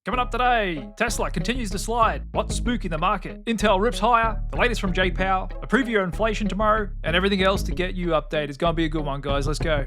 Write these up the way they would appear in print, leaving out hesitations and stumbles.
Coming up today, Tesla continues to slide. What's spooking the market? Intel rips higher, the latest from Jay Powell, a preview of inflation tomorrow, and everything else to get you updated. It's going to be a good one, guys. Let's go.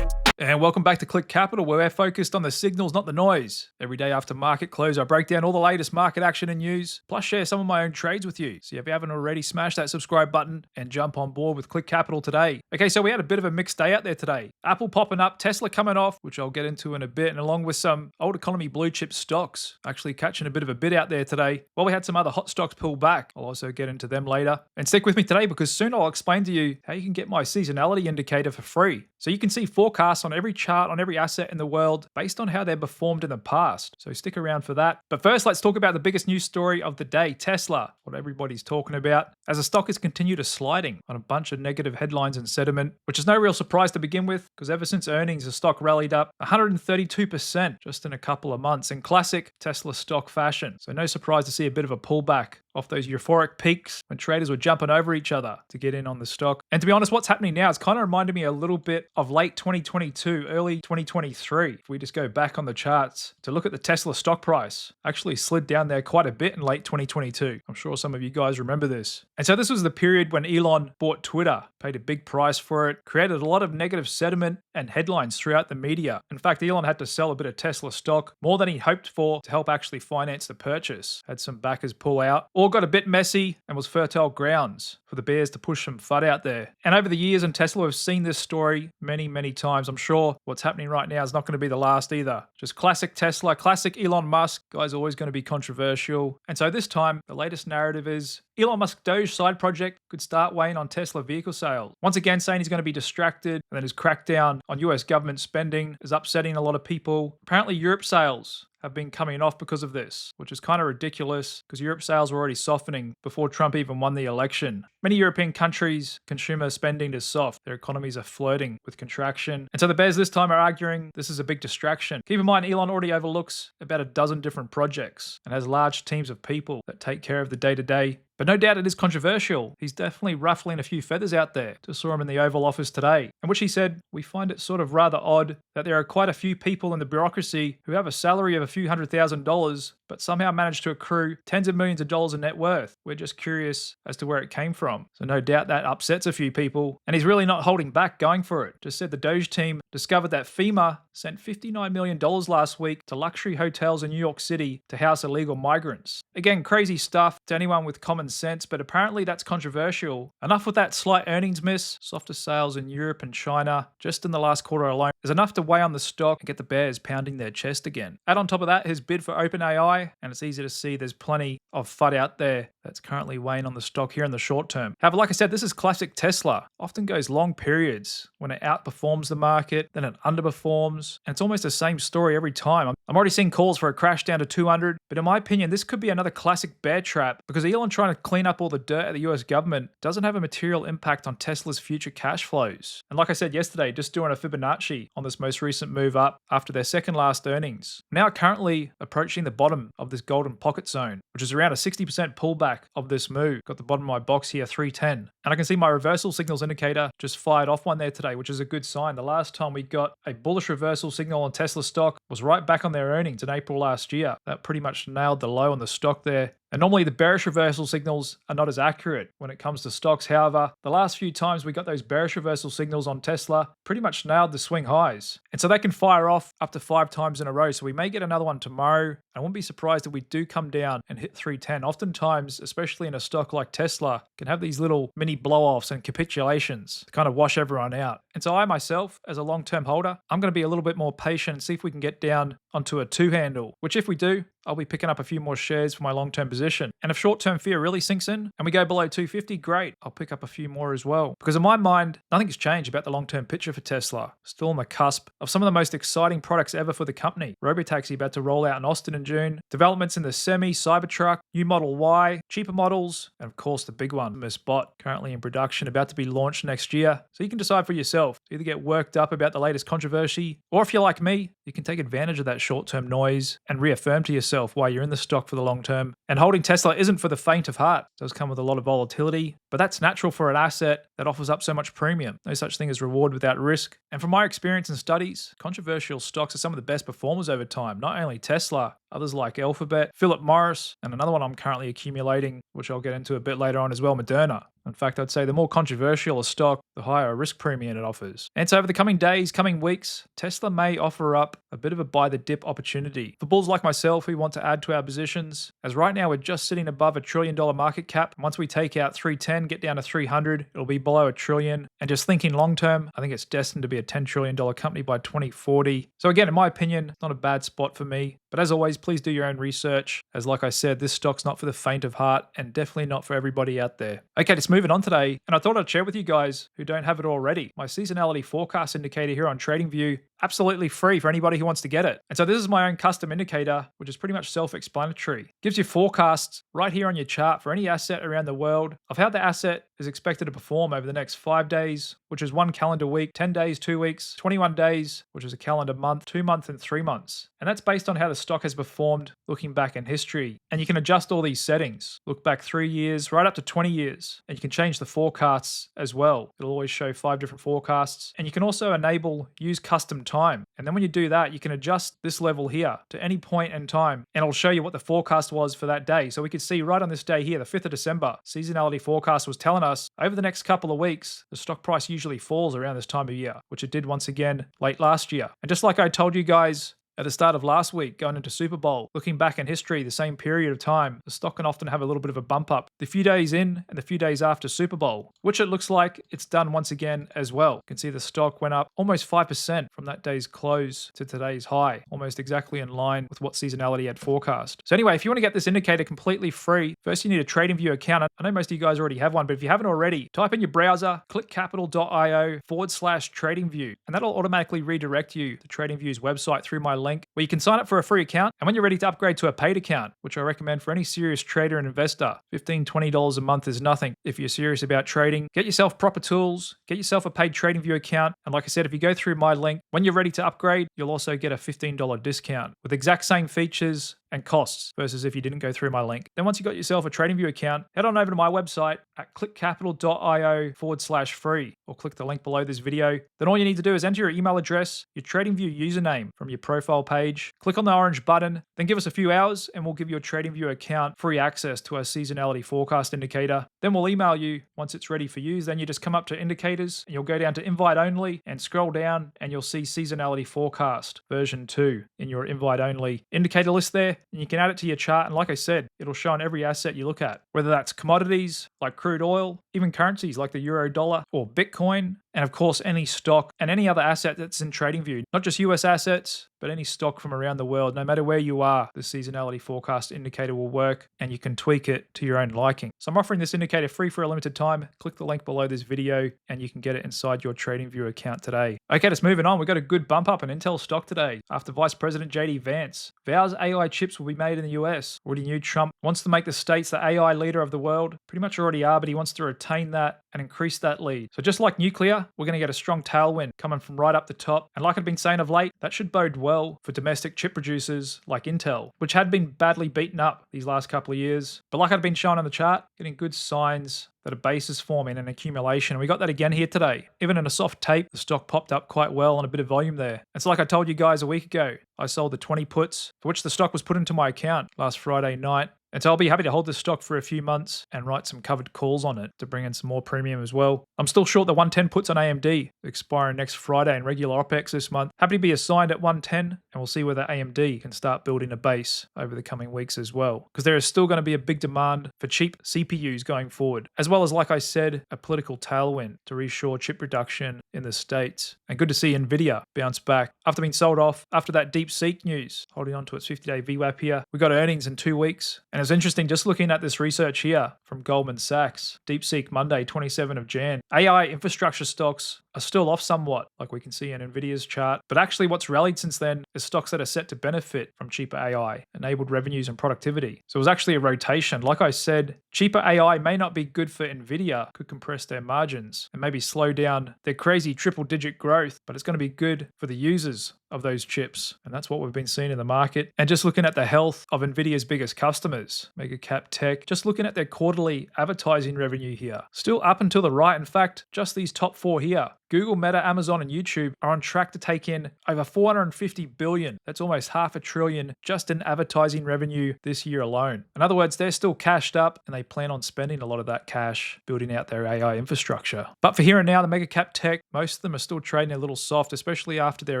And welcome back to Click Capital, where we're focused on the signals, not the noise. Every day after market close, I break down all the latest market action and news, plus share some of my own trades with you. So if you haven't already, smash that subscribe button and jump on board with Click Capital today. Okay, so we had a bit of a mixed day out there today. Apple popping up, Tesla coming off, which I'll get into in a bit, and along with some old economy blue chip stocks, actually catching a bit of a bid out there today. While we had some other hot stocks pull back, I'll also get into them later. And stick with me today because soon I'll explain to you how you can get my seasonality indicator for free. So you can see forecasts on every chart on every asset in the world based on how they've performed in the past. So stick around for that. But first, let's talk about the biggest news story of the day, Tesla, what everybody's talking about, as the stock has continued a sliding on a bunch of negative headlines and sentiment, which is no real surprise to begin with, because ever since earnings, the stock rallied up 132% just in a couple of months in classic Tesla stock fashion. So no surprise to see a bit of a pullback off those euphoric peaks when traders were jumping over each other to get in on the stock. And to be honest, what's happening now is kind of reminding me a little bit of late 2022, early 2023. If we just go back on the charts to look at the Tesla stock price, actually slid down there quite a bit in late 2022. I'm sure some of you guys remember this. And so this was the period when Elon bought Twitter, paid a big price for it, created a lot of negative sentiment and headlines throughout the media. In fact, Elon had to sell a bit of Tesla stock, more than he hoped for, to help actually finance the purchase. Had some backers pull out. All got a bit messy and was fertile grounds for the bears to push some FUD out there. And over the years in Tesla, we've seen this story many, many times. I'm sure what's happening right now is not going to be the last either. Just classic Tesla, classic Elon Musk. Guy's always going to be controversial. And so this time, the latest narrative is Elon Musk Doge side project could start weighing on Tesla vehicle sales. Once again, saying he's going to be distracted, and then his crackdown on US government spending is upsetting a lot of people. Apparently, Europe sales have been coming off because of this, which is kind of ridiculous because Europe sales were already softening before Trump even won the election. Many European countries, consumer spending is soft. Their economies are flirting with contraction. And so the bears this time are arguing this is a big distraction. Keep in mind, Elon already overlooks about a dozen different projects and has large teams of people that take care of the day-to-day. But no doubt it is controversial. He's definitely ruffling a few feathers out there. Just saw him in the Oval Office today, in which he said, "We find it sort of rather odd that there are quite a few people in the bureaucracy who have a salary of a few $100,000, but somehow manage to accrue tens of millions of dollars in net worth. We're just curious as to where it came from." So no doubt that upsets a few people. And he's really not holding back, going for it. Just said the Doge team discovered that FEMA sent $59 million last week to luxury hotels in New York City to house illegal migrants. Again, crazy stuff to anyone with common sense, but apparently that's controversial. Enough with that slight earnings miss. Softer sales in Europe and China just in the last quarter alone is enough to weigh on the stock and get the bears pounding their chest again. Add on top of that his bid for OpenAI, and it's easy to see there's plenty of FUD out there that's currently weighing on the stock here in the short term. However, like I said, this is classic Tesla. Often goes long periods when it outperforms the market, then it underperforms, and it's almost the same story every time. I'm already seeing calls for a crash down to 200, but in my opinion, this could be another classic bear trap because Elon trying to clean up all the dirt at the US government doesn't have a material impact on Tesla's future cash flows. And like I said yesterday, just doing a Fibonacci on this most recent move up after their second last earnings. Now currently approaching the bottom of this golden pocket zone, which is around a 60% pullback of this move. Got the bottom of my box here, 310. And I can see my reversal signals indicator just fired off one there today, which is a good sign. The last time we got a bullish reversal signal on Tesla stock was right back on their earnings in April last year. That pretty much nailed the low on the stock there. And normally the bearish reversal signals are not as accurate when it comes to stocks. However, the last few times we got those bearish reversal signals on Tesla pretty much nailed the swing highs. And so they can fire off up to 5 times in a row. So we may get another one tomorrow. I wouldn't be surprised if we do come down and hit 310. Oftentimes, especially in a stock like Tesla, can have these little mini blow-offs and capitulations to kind of wash everyone out. And so I myself, as a long-term holder, I'm going to be a little bit more patient and see if we can get down onto a 2 handle, which if we do, I'll be picking up a few more shares for my long-term position. And if short-term fear really sinks in and we go below 250, great, I'll pick up a few more as well. Because in my mind, nothing's changed about the long-term picture for Tesla. Still on the cusp of some of the most exciting products ever for the company. Robotaxi about to roll out in Austin in June. Developments in the Semi, Cybertruck, new Model Y, cheaper models, and of course the big one, MSFT, currently in production, about to be launched next year. So you can decide for yourself. Either get worked up about the latest controversy, or if you're like me, you can take advantage of that short-term noise and reaffirm to yourself why you're in the stock for the long term. And holding Tesla isn't for the faint of heart. It does come with a lot of volatility, but that's natural for an asset that offers up so much premium. No such thing as reward without risk. And from my experience and studies, controversial stocks are some of the best performers over time. Not only Tesla, others like Alphabet, Philip Morris, and another one I'm currently accumulating, which I'll get into a bit later on as well, Moderna. In fact, I'd say the more controversial a stock, the higher risk premium it offers. And so over the coming days, coming weeks, Tesla may offer up a bit of a buy the dip opportunity. For bulls like myself who want to add to our positions, as right now we're just sitting above $1 trillion market cap. Once we take out 310, get down to 300, it'll be below $1 trillion. And just thinking long term, I think it's destined to be a $10 trillion company by 2040. So again, in my opinion, it's not a bad spot for me. But as always, please do your own research. As like I said, this stock's not for the faint of heart and definitely not for everybody out there. Okay, just moving on today. And I thought I'd share with you guys who don't have it already, my seasonality forecast indicator here on TradingView, absolutely free for anybody who wants to get it. And so this is my own custom indicator, which is pretty much self-explanatory. Gives you forecasts right here on your chart for any asset around the world of how the asset is expected to perform over the next 5 days, which is 1 calendar week, 10 days, 2 weeks, 21 days, which is a calendar month, 2 months, and 3 months. And that's based on how the stock has performed looking back in history. And you can adjust all these settings. Look back 3 years, right up to 20 years. And you can change the forecasts as well. It'll always show 5 different forecasts. And you can also enable use custom time. And then when you do that, you can adjust this level here to any point in time. And it'll show you what the forecast was for that day. So we could see right on this day here, the 5th of December, seasonality forecast was telling us over the next couple of weeks, the stock price usually falls around this time of year, which it did once again late last year. And just like I told you guys at the start of last week, going into Super Bowl, looking back in history, the same period of time, the stock can often have a little bit of a bump up the few days in and the few days after Super Bowl, which it looks like it's done once again as well. You can see the stock went up almost 5% from that day's close to today's high, almost exactly in line with what seasonality had forecast. So anyway, if you want to get this indicator completely free, first you need a TradingView account. I know most of you guys already have one, but if you haven't already, type in your browser, click capital.io/TradingView, and that'll automatically redirect you to TradingView's website through my link, where you can sign up for a free account. And when you're ready to upgrade to a paid account, which I recommend for any serious trader and investor, $15, $20 a month is nothing. If you're serious about trading, get yourself proper tools, get yourself a paid TradingView account. And like I said, if you go through my link, when you're ready to upgrade, you'll also get a $15 discount with exact same features and costs versus if you didn't go through my link. Then once you got yourself a TradingView account, head on over to my website at clickcapital.io/free, or click the link below this video. Then all you need to do is enter your email address, your TradingView username from your profile page, click on the orange button, then give us a few hours and we'll give you a TradingView account free access to our seasonality forecast indicator. Then we'll email you once it's ready for use. Then you just come up to indicators and you'll go down to invite only and scroll down and you'll see seasonality forecast version 2 in your invite only indicator list there. And you can add it to your chart. And like I said, it'll show on every asset you look at, whether that's commodities like crude oil, even currencies like the euro dollar or Bitcoin, and of course any stock and any other asset that's in TradingView, not just US assets, but any stock from around the world. No matter where you are, the seasonality forecast indicator will work and you can tweak it to your own liking. So I'm offering this indicator free for a limited time. Click the link below this video and you can get it inside your TradingView account today. Okay, just moving on. We got a good bump up in Intel stock today after Vice President JD Vance vows AI chips will be made in the US. Already knew Trump wants to make the states the AI leader of the world. Pretty much already are, but he wants to retain that and increase that lead. So just like nuclear, we're going to get a strong tailwind coming from right up the top. And like I've been saying of late, that should bode well for domestic chip producers like Intel, which had been badly beaten up these last couple of years. But like I've been showing on the chart, getting good signs that a base is forming and accumulation. And we got that again here today. Even in a soft tape, the stock popped up quite well on a bit of volume there. It's like I told you guys a week ago, I sold the 20 puts for which the stock was put into my account last Friday night. And so I'll be happy to hold this stock for a few months and write some covered calls on it to bring in some more premium as well. I'm still short the 110 puts on AMD, expiring next Friday in regular OPEX this month. Happy to be assigned at 110, and we'll see whether AMD can start building a base over the coming weeks as well. Because there is still going to be a big demand for cheap CPUs going forward, as well as, like I said, a political tailwind to reshore chip production in the States. And good to see NVDA bounce back after being sold off after that DeepSeek news, holding on to its 50-day VWAP here. We got earnings in 2 weeks, and it's interesting just looking at this research here from Goldman Sachs. DeepSeek Monday, 27 of Jan. AI infrastructure stocks are still off somewhat, like we can see in NVIDIA's chart. But actually what's rallied since then is stocks that are set to benefit from cheaper AI, enabled revenues and productivity. So it was actually a rotation. Like I said, cheaper AI may not be good for NVIDIA, could compress their margins and maybe slow down their crazy triple-digit growth, but it's going to be good for the users of those chips. And that's what we've been seeing in the market. And just looking at the health of NVIDIA's biggest customers, mega cap tech, just looking at their quarterly advertising revenue here, still up and to the right. In fact, just these top four here, Google, Meta, Amazon, and YouTube are on track to take in over $450 billion. That's almost $500 billion just in advertising revenue this year alone. In other words, they're still cashed up and they plan on spending a lot of that cash building out their AI infrastructure. But for here and now, the mega cap tech, most of them are still trading a little soft, especially after their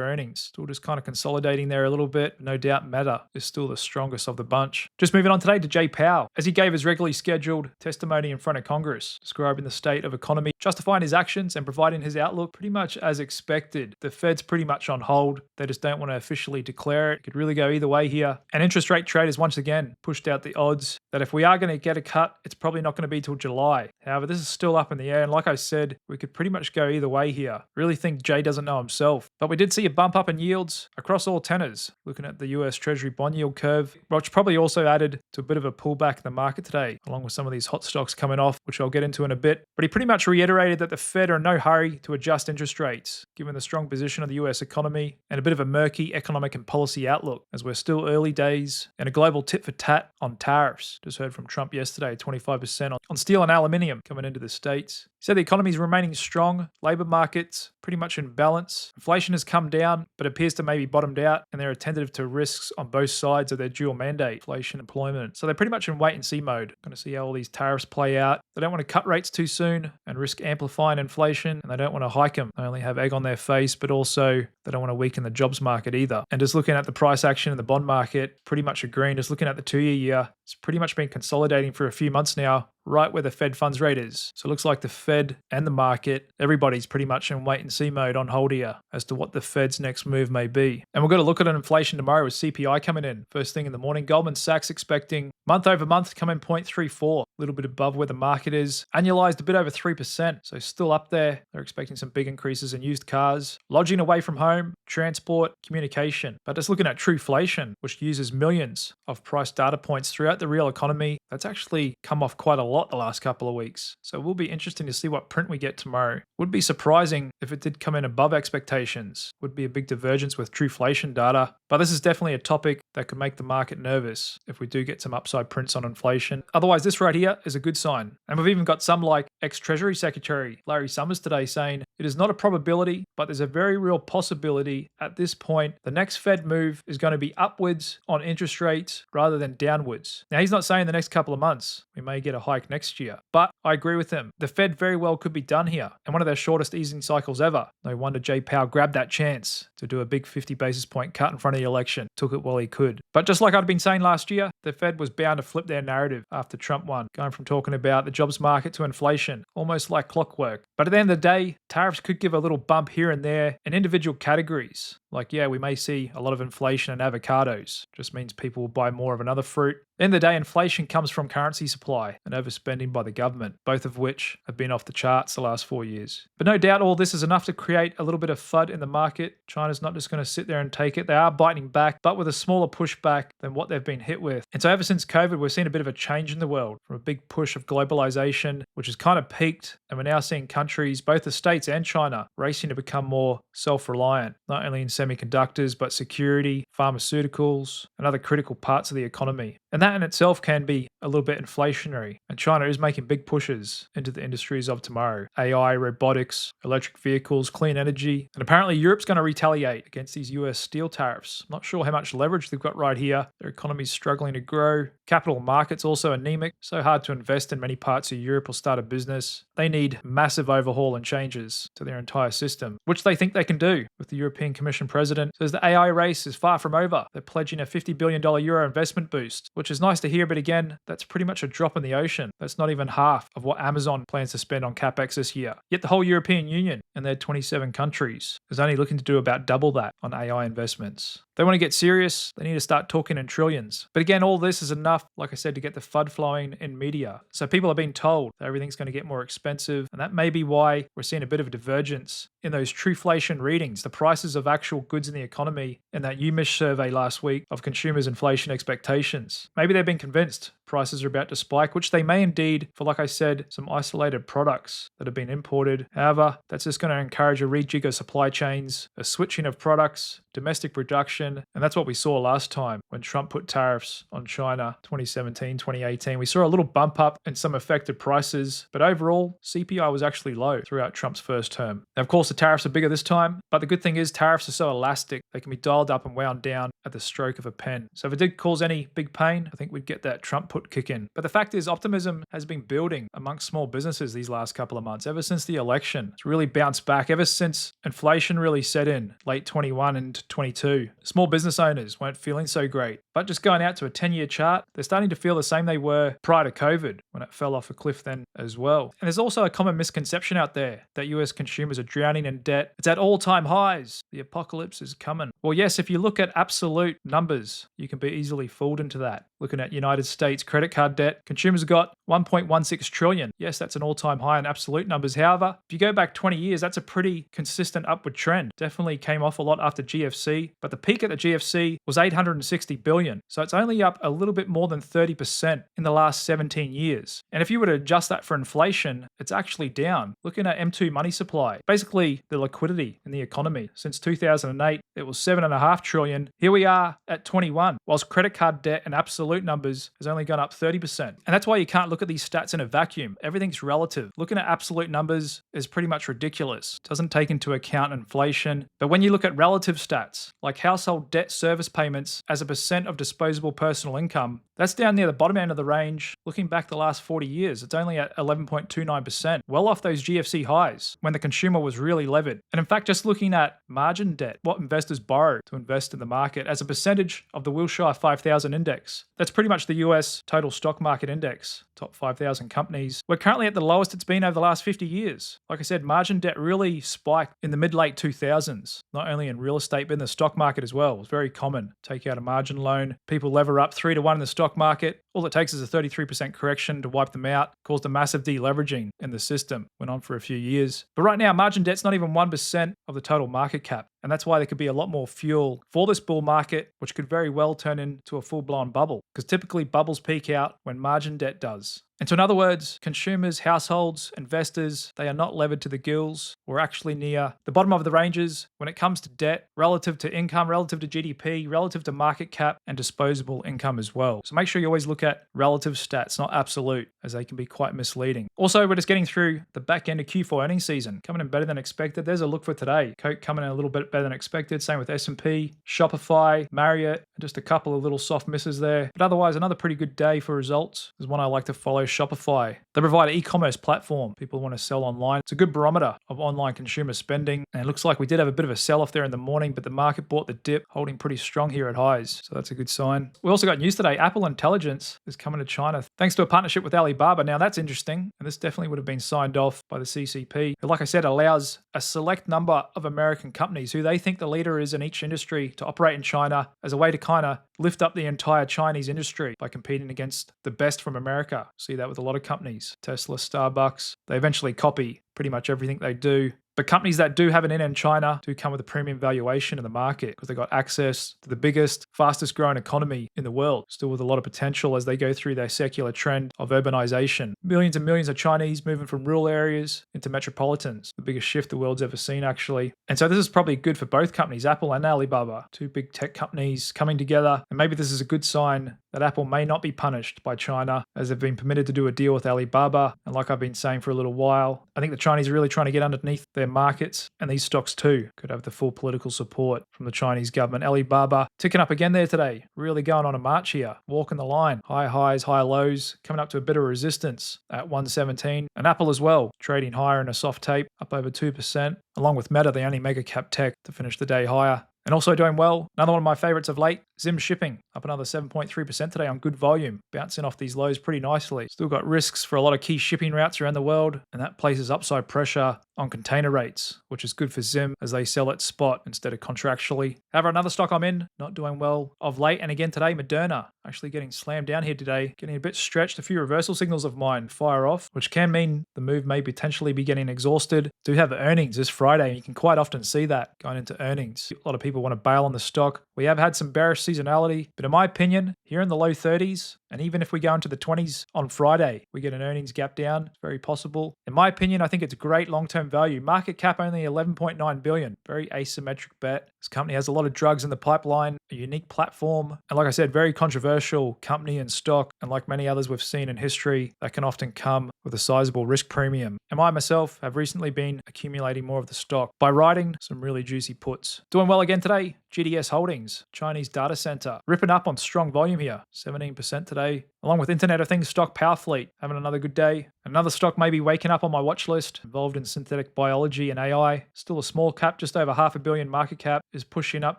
earnings. Still just kind of consolidating there a little bit. No doubt Meta is still the strongest of the bunch. Just moving on today to Jay Powell, as he gave his regularly scheduled testimony in front of Congress, describing the state of economy, justifying his actions and providing his outlook pretty much as expected. The Fed's pretty much on hold. They just don't want to officially declare it. It could really go either way here. And interest rate traders once again pushed out the odds that if we are going to get a cut, it's probably not going to be till July. However, this is still up in the air. And like I said, we could pretty much go either way here. Really think Jay doesn't know himself. But we did see a bump up in yields across all tenors. Looking at the US Treasury bond yield curve, which probably also added to a bit of a pullback in the market today, along with some of these hot stocks coming off, which I'll get into in a bit. But he pretty much reiterated that the Fed are in no hurry to adjust interest rates, given the strong position of the US economy and a bit of a murky economic and policy outlook, as we're still early days and a global tit for tat on tariffs. Just heard from Trump yesterday, 25% on steel and aluminium coming into the States. He said the economy is remaining strong, labor markets pretty much in balance. Inflation has come down, but appears to maybe bottomed out, and they're attentive to risks on both sides of their dual mandate, inflation and employment. So they're pretty much in wait and see mode. Going to see how all these tariffs play out. They don't want to cut rates too soon and risk amplifying inflation, and they don't want to hike them. They only have egg on their face, but also they don't want to weaken the jobs market either. And just looking at the price action in the bond market, pretty much agreeing. Just looking at the 2-year, it's pretty much been consolidating for a few months now, right where the Fed funds rate is. So it looks like the Fed and the market, everybody's pretty much in wait and see mode on hold here as to what the Fed's next move may be. And we're going to look at an inflation tomorrow with CPI coming in first thing in the morning. Goldman Sachs expecting month over month to come in 0.34, a little bit above where the market is. Annualized a bit over 3%, so still up there. They're expecting some big increases in used cars, lodging away from home, transport, communication. But just looking at trueflation, which uses millions of price data points throughout the real economy, that's actually come off quite a lot the last couple of weeks. So it will be interesting to see what print we get tomorrow. Would be surprising if it did come in above expectations. Would be a big divergence with trueflation data. But this is definitely a topic that could make the market nervous if we do get some upside prints on inflation. Otherwise, this right here is a good sign. And we've even got some like ex-Treasury Secretary Larry Summers today saying it is not a probability, but there's a very real possibility at this point the next Fed move is going to be upwards on interest rates rather than downwards. Now, he's not saying the next couple of months. We may get a hike next year. But I agree with him. The Fed very well could be done here, and one of their shortest easing cycles ever. No wonder Jay Powell grabbed that chance to do a big 50 basis point cut in front of the election. Took it while he could. But just like I'd been saying last year, the Fed was bound to flip their narrative after Trump won, going from talking about the jobs market to inflation, almost like clockwork. But at the end of the day, tariffs could give a little bump here and there in individual categories. Like, yeah, we may see a lot of inflation in avocados. Just means people will buy more of another fruit. In the day, inflation comes from currency supply and overspending by the government, both of which have been off the charts the last 4 years. But no doubt all this is enough to create a little bit of FUD in the market. China's not just going to sit there and take it. They are biting back, but with a smaller pushback than what they've been hit with. And so ever since COVID, we've seen a bit of a change in the world from a big push of globalization, which has kind of peaked. And we're now seeing countries, both the States and China, racing to become more self-reliant, not only in semiconductors, but security, pharmaceuticals, and other critical parts of the economy. And that in itself can be a little bit inflationary. And China is making big pushes into the industries of tomorrow. AI, robotics, electric vehicles, clean energy. And apparently Europe's going to retaliate against these US steel tariffs. I'm not sure how much leverage they've got right here. Their economy's struggling to grow. Capital markets also anemic. So hard to invest in many parts of Europe or start a business. They need massive overhaul and changes to their entire system, which they think they can do. With the European Commission president says the AI race is far from over. They're pledging a $50 billion euro investment boost, which is nice to hear, but again, that's pretty much a drop in the ocean. That's not even half of what Amazon plans to spend on capex this year. Yet the whole European Union and their 27 countries is only looking to do about double that on AI investments. They want to get serious, they need to start talking in trillions. But again, all this is enough, like I said, to get the FUD flowing in media. So people are being told that everything's going to get more expensive, and that may be why we're seeing a bit of a divergence in those trueflation readings, the prices of actual goods in the economy in that UMISH survey last week of consumers' inflation expectations. Maybe they've been convinced prices are about to spike, which they may indeed for, like I said, some isolated products that have been imported. However, that's just going to encourage a rejig of supply chains, a switching of products, domestic production, and that's what we saw last time when Trump put tariffs on China 2017, 2018. We saw a little bump up in some affected prices, but overall, CPI was actually low throughout Trump's first term. Now, of course, the tariffs are bigger this time, but the good thing is tariffs are so elastic, they can be dialed up and wound down at the stroke of a pen. So if it did cause any big pain, I think we'd get that Trump put kick in. But the fact is, optimism has been building amongst small businesses these last couple of months, ever since the election. It's really bounced back ever since inflation really set in late 21 and 22. Small business owners weren't feeling so great. But just going out to a 10-year chart, they're starting to feel the same they were prior to COVID when it fell off a cliff then as well. And there's also a common misconception out there that US consumers are drowning in debt. It's at all-time highs. The apocalypse is coming. Well, yes, if you look at absolute numbers, you can be easily fooled into that. Looking at United States credit card debt, consumers got 1.16 trillion. Yes, that's an all-time high in absolute numbers. However, if you go back 20 years, that's a pretty consistent upward trend. Definitely came off a lot after GFC, but the peak at the GFC was 860 billion. So it's only up a little bit more than 30% in the last 17 years. And if you were to adjust that for inflation, it's actually down. Looking at M2 money supply, basically the liquidity in the economy. Since 2008, it was 7.5 trillion. Here we are at 21, whilst credit card debt in absolute numbers has only gone up 30%. And that's why you can't look at these stats in a vacuum. Everything's relative. Looking at absolute numbers is pretty much ridiculous. It doesn't take into account inflation. But when you look at relative stats, like household debt service payments as a percent of disposable personal income, that's down near the bottom end of the range. Looking back the last 40 years, it's only at 11.29%, well off those GFC highs when the consumer was really levered. And in fact, just looking at margin debt, what investors borrow to invest in the market as a percentage of the Wilshire 5000 index, that's pretty much the US total stock market index, top 5,000 companies. We're currently at the lowest it's been over the last 50 years. Like I said, margin debt really spiked in the mid-late 2000s, not only in real estate, but in the stock market as well. It was very common. Take out a margin loan, people lever up 3 to 1 in the stock market. All it takes is a 33% correction to wipe them out, caused a massive deleveraging in the system. Went on for a few years. But right now, margin debt's not even 1% of the total market cap. And that's why there could be a lot more fuel for this bull market, which could very well turn into a full-blown bubble. Because typically bubbles peak out when margin debt does. And so in other words, consumers, households, investors, they are not levered to the gills. We're actually near the bottom of the ranges when it comes to debt, relative to income, relative to GDP, relative to market cap, and disposable income as well. So make sure you always look at relative stats, not absolute, as they can be quite misleading. Also, we're just getting through the back end of Q4 earnings season, coming in better than expected. There's a look for today. Coke coming in a little bit better than expected. Same with S&P, Shopify, Marriott, just a couple of little soft misses there. But otherwise, another pretty good day for results. There's one I like to follow, Shopify. They provide an e-commerce platform. People want to sell online. It's a good barometer of online consumer spending. And it looks like we did have a bit of a sell-off there in the morning, but the market bought the dip, holding pretty strong here at highs. So that's a good sign. We also got news today. Apple Intelligence is coming to China thanks to a partnership with Alibaba. Now that's interesting. And this definitely would have been signed off by the CCP. But like I said, allows a select number of American companies who they think the leader is in each industry to operate in China as a way to kind of lift up the entire Chinese industry by competing against the best from America. See that with a lot of companies, Tesla, Starbucks. They eventually copy pretty much everything they do. But companies that do have an in China do come with a premium valuation in the market because they got access to the biggest, fastest growing economy in the world, still with a lot of potential as they go through their secular trend of urbanization. Millions and millions of Chinese moving from rural areas into metropolitans, the biggest shift the world's ever seen actually. And so this is probably good for both companies, Apple and Alibaba, two big tech companies coming together. And maybe this is a good sign that Apple may not be punished by China as they've been permitted to do a deal with Alibaba. And like I've been saying for a little while, I think the Chinese are really trying to get underneath their markets, and these stocks too could have the full political support from the Chinese government. Alibaba ticking up again there today, really going on a march here, walking the line, high highs, high lows, coming up to a bit of resistance at 117. And Apple as well, trading higher in a soft tape, up over 2%, along with Meta, the only mega cap tech to finish the day higher. And also doing well, another one of my favorites of late, Zim Shipping, up another 7.3% today on good volume, bouncing off these lows pretty nicely. Still got risks for a lot of key shipping routes around the world, and that places upside pressure on container rates, which is good for Zim as they sell at spot instead of contractually. However, another stock I'm in, not doing well of late, and again today, Moderna, actually getting slammed down here today, getting a bit stretched. A few reversal signals of mine fire off, which can mean the move may potentially be getting exhausted. Do have earnings this Friday, and you can quite often see that going into earnings. A lot of people want to bail on the stock. We have had some bearish seasonality, but in my opinion, here in the low 30s, and even if we go into the 20s on Friday, we get an earnings gap down. It's very possible. In my opinion, I think it's great long-term value. Market cap only 11.9 billion. Very asymmetric bet. This company has a lot of drugs in the pipeline, a unique platform, and like I said, very controversial company and stock. And like many others we've seen in history, that can often come with a sizable risk premium. And I myself have recently been accumulating more of the stock by writing some really juicy puts. Doing well again today, GDS Holdings, Chinese data center, ripping up on strong volume here, 17% today. Along with Internet of Things stock Powerfleet, having another good day. Another stock maybe waking up on my watch list, involved in synthetic biology and AI. Still a small cap, just over $500 million market cap, is pushing up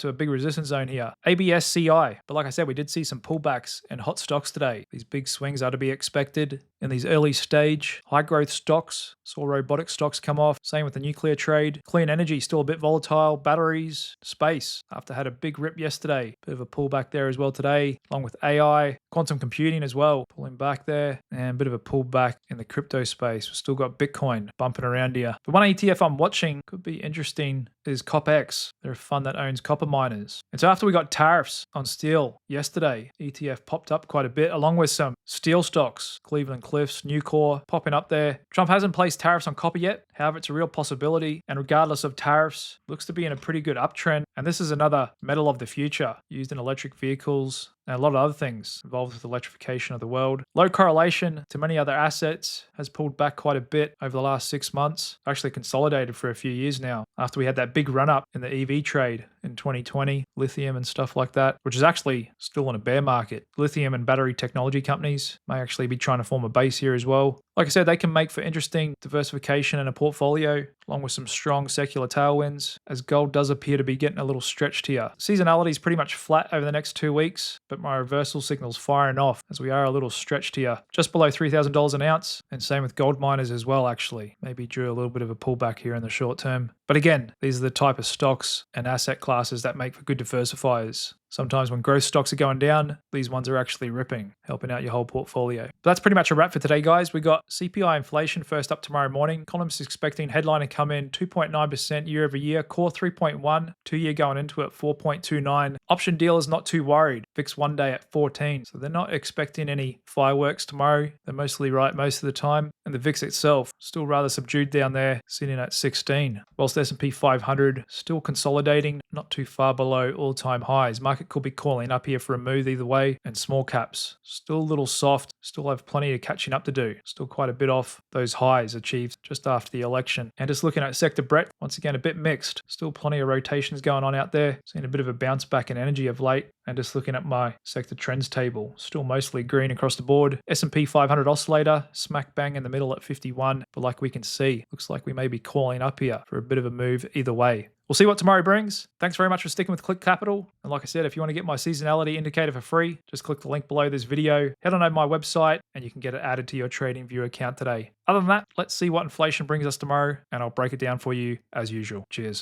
to a big resistance zone here. ABSCI, but like I said, we did see some pullbacks in hot stocks today. These big swings are to be expected in these early stage high growth stocks. Saw robotic stocks come off. Same with the nuclear trade. Clean energy still a bit volatile. Batteries, space, after had a big rip yesterday. Bit of a pullback there as well today, along with AI, quantum computing as well, pulling back there, and a bit of a pullback in the crypto space. We've still got Bitcoin bumping around here. The one ETF I'm watching could be interesting is CopX. They're a fund that owns copper miners. And so after we got tariffs on steel yesterday, ETF popped up quite a bit, along with some steel stocks, Cleveland Cliffs, Nucor, popping up there. Trump hasn't placed tariffs on copper yet. However, it's a real possibility. And regardless of tariffs, looks to be in a pretty good uptrend. And this is another metal of the future used in electric vehicles and a lot of other things involved with electrification of the world. Low correlation to many other assets, has pulled back quite a bit over the last 6 months. Actually consolidated for a few years now after we had that big run up in the EV trade in 2020, lithium and stuff like that, which is actually still in a bear market. Lithium and battery technology companies may actually be trying to form a base here as well. Like I said, they can make for interesting diversification in a portfolio, along with some strong secular tailwinds, as gold does appear to be getting a little stretched here. Seasonality is pretty much flat over the next 2 weeks, but my reversal signal's firing off as we are a little stretched here, just below $3,000 an ounce, and same with gold miners as well actually. Maybe drew a little bit of a pullback here in the short term. But again, these are the type of stocks and asset classes that make for good diversifiers. Sometimes when growth stocks are going down, these ones are actually ripping, helping out your whole portfolio. But that's pretty much a wrap for today, guys. We got CPI inflation first up tomorrow morning. Economists expecting headline to come in 2.9% year over year, core 3.1, 2-year going into it 4.29. Option dealers not too worried. VIX 1 day at 14. So they're not expecting any fireworks tomorrow. They're mostly right most of the time. And the VIX itself still rather subdued down there, sitting at 16. Whilst S&P 500 still consolidating, not too far below all-time highs. Market could be calling up here for a move either way, and small caps still a little soft, still have plenty of catching up to do, still quite a bit off those highs achieved just after the election. And just looking at sector breadth, once again a bit mixed, still plenty of rotations going on out there, seeing a bit of a bounce back in energy of late. And just looking at my sector trends table, still mostly green across the board. S&P 500 oscillator smack bang in the middle at 51, but like we can see, looks like we may be calling up here for a bit of a move either way. We'll see what tomorrow brings. Thanks very much for sticking with Click Capital. And like I said, if you want to get my seasonality indicator for free, just click the link below this video, head on over my website, and you can get it added to your TradingView account today. Other than that, let's see what inflation brings us tomorrow, and I'll break it down for you as usual. Cheers.